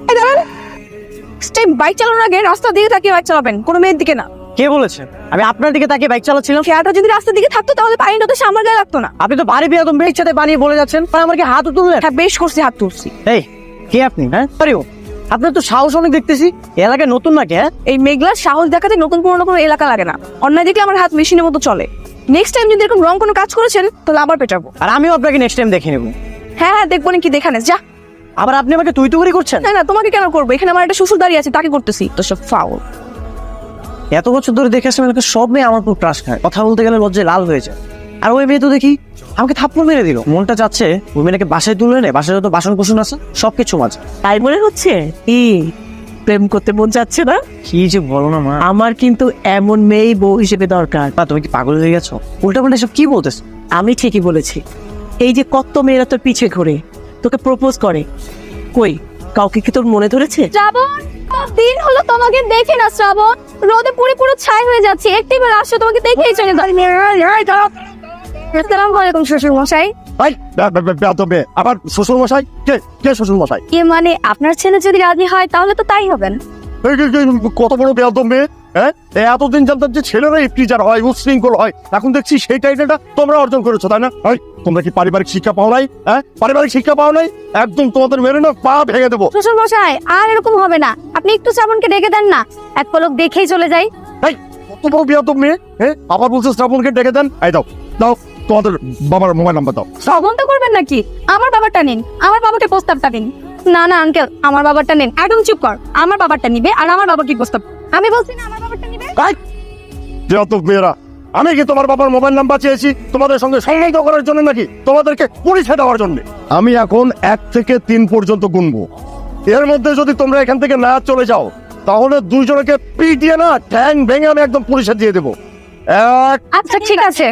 এই দাঁড়ান, step bike চালানোর আগে রাস্তার দিকে তাকিয়ে বাইক চালাবেন, কোনো মেয়ের দিকে না। কে বলেছে আমি আপনার দিকে তাকিয়ে বাইক চালাচ্ছিলাম? খেয়াটা যদি রাস্তার দিকে থাকতো তাহলে পানিটা তো আমার গায়ে লাগতো না। আপনি তো ভারী বেয়াদম ব্রেক সাথে বানিয়ে বলে যাচ্ছেন, আর আমার কি হাত তুললেন? হ্যাঁ বেশ করছি, হাত তুলছি। এই কে আপনি? হ্যাঁ পারিও, আপনার তো সাহস অনেক দেখতেছি। এলাকায় নতুন নাকি? হ্যাঁ, এই মেঘলার সাহস দেখাতে নতুন পুরনো কোনো এলাকা লাগে না। অন্যায় দেখলে আমার হাত মেশিনের মতো চলে। নেক্সট টাইম যদি এরকম রং কোনো কাজ করেছেন তাহলে আবার পেটাবো। আর আমিও আপনাকে নেক্সট টাইম দেখে নেব। হ্যাঁ হ্যাঁ দেখবো নাকি, দেখানে যা। আবার আপনি আমাকে তুই তুই করছেন? না না, তোমাকে কেন করবো? এখানে আমার একটা শ্বশুর দাঁড়িয়ে আছে, তাকে করতেছি তো সব ফাউল। এত বছর ধরে দেখে আসলাম এলাকার সব মেয়ে আমার পুরো ক্রাশ খায়, কথা বলতে গেলে লজ্জায় লাল হয়ে যায়। আর ওই মেয়ে তো দেখি আমাকে থাপ্পড় মেরে দিল। মনটা চাচ্ছে ওই মেয়েটাকে বাসায় তুলে নে, বাসায় যত বাসন কুসন আছে সবকিছু মাঝে। তাই মনে হচ্ছে কি প্রেম করতে মন যাচ্ছে না? কি যে বলো না মা, আমার কিন্তু এমন মেয়েই বউ হিসেবে দরকার। মা তুমি কি পাগল হয়ে গেছো? উল্টা পাল্টা সব কি বলতেছো? আমি ঠিকই বলেছি। এই যে কত মেয়েরা তোর পিছে ঘুরে তোকে প্রপোজ করে, কই কাউকে কি তোর মনে ধরেছে? শ্রাবণ, দিন হলো তোমাকে দেখে না শ্রাবণ, রোদে পুরো পুরো ছাই হয়ে যাচ্ছে। একটিবার আসো, তোমাকে দেখেই চলে যাই। আসসালামু আলাইকুম শ্বশুর মশাই। তবে আবার শ্বশুর মশাই? কে কে শ্বশুর মশাই? কে মানে আপনার ছেলে যদি রাজি হয় তাহলে তো তাই হবেন। কত বড় বেয়াদব মেয়ে! হ্যাঁ, এতদিন জানতাম যে ছেলেরা টিচার হয়, উচ্ছৃঙ্খল হয়, এখন দেখছি সেই টাইটেলটা তোমরা অর্জন করেছো, তাই না? তোমরা কি পারিবারিক শিক্ষা পাও নাই? হ্যাঁ, পারিবারিক শিক্ষা পাও নাই? একদম তোমাদের মেরে না পা ভেঙে দেবো। শ্বশুর মশাই আর এরকম হবে না, আপনি একটু শ্রাবণকে ডেকে দেন না, এক পলক দেখেই চলে যাই। কত বড় বেয়াদব মেয়ে! হ্যাঁ, আবার বলছে শ্রাবণকে ডেকে দেন। দাও দাও তোমাদের বাবার মোবাইল নাম্বার দাও। শ্রাবণ তো করবেন নাকি? আমার বাবারটা নিন, আমার বাবাকে প্রস্তাবটা দিন। না না আঙ্কেল, আমার বাবারটা নেন। একদম চুপ কর, আমার বাবারটা নিবে আর আমার বাবা কি প্রস্তাব? আমি বলছি না আমার বাবারটা নিবে। বেয়াদব মেয়েরা! আমি কি তোমার বাবার মোবাইল নাম্বার চেয়েছি তোমাদের সঙ্গে সংযুক্ত করার জন্য নাকি তোমাদেরকে পরিচয় দেওয়ার জন্য? আমি এখন 1 থেকে 3 পর্যন্ত গুনবো। এর মধ্যে যদি তোমরা এখান থেকে না চলে যাও তাহলে দুইজনকে পিটিয়ে না ঠ্যাং ভেঙে আমি একদম পুলিশে দিয়ে দেবো। 1। আচ্ছা ঠিক আছে,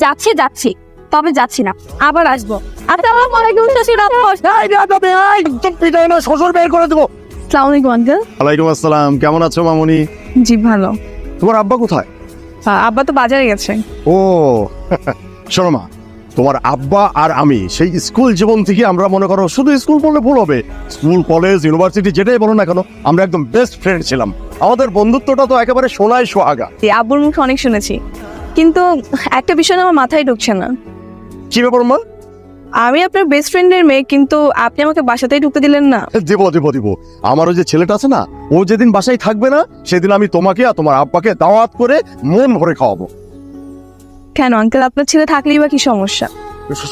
যাচ্ছি যাচ্ছি, তবে যাচ্ছি না, আবার আসবো। আসসালামু আলাইকুম শ্বশুর আব্বা। একদম পিটাই না, শ্বশুর বের করে দেবো। আসসালামু আলাইকুম আঙ্কেল। ওয়ালাইকুম আসসালাম, কেমন আছো মামুনি? জি ভালো। তোমার আব্বা কোথায়? আব্বা তো বাজারে গেছে। ও শোনো মা, তোমার আব্বা আর আমি সেই স্কুল জীবন থেকে আমরা মনে করো, শুধু স্কুল বললে ভুল হবে, স্কুল কলেজ ইউনিভার্সিটি যেটাই বলো না কেন, আমরা একদম বেস্ট ফ্রেন্ড ছিলাম। আমাদের বন্ধুত্বটা তো একেবারে সোনায় সোহাগা। আব্বুর মুখে অনেক শুনেছি, কিন্তু একটা বিষয় আমার মাথায় ঢুকছে না। কি ব্যাপার মা? আমি আপনার বেস্ট ফ্রেন্ডের মেয়ে, কিন্তু আপনি আমাকে বাসাতেই ঢুকতে দিলেন না। দিব আমার ওই যে ছেলেটা আছে না, ও যেদিন বাসায় থাকবে না সেদিন আমি তোমাকে আর তোমার আব্বাকে দাওয়াত করে মন ভরে খাওয়াবো। কেন আঙ্কেল, আপনার ছেলে থাকলেই বা কি সমস্যা? সমস্যা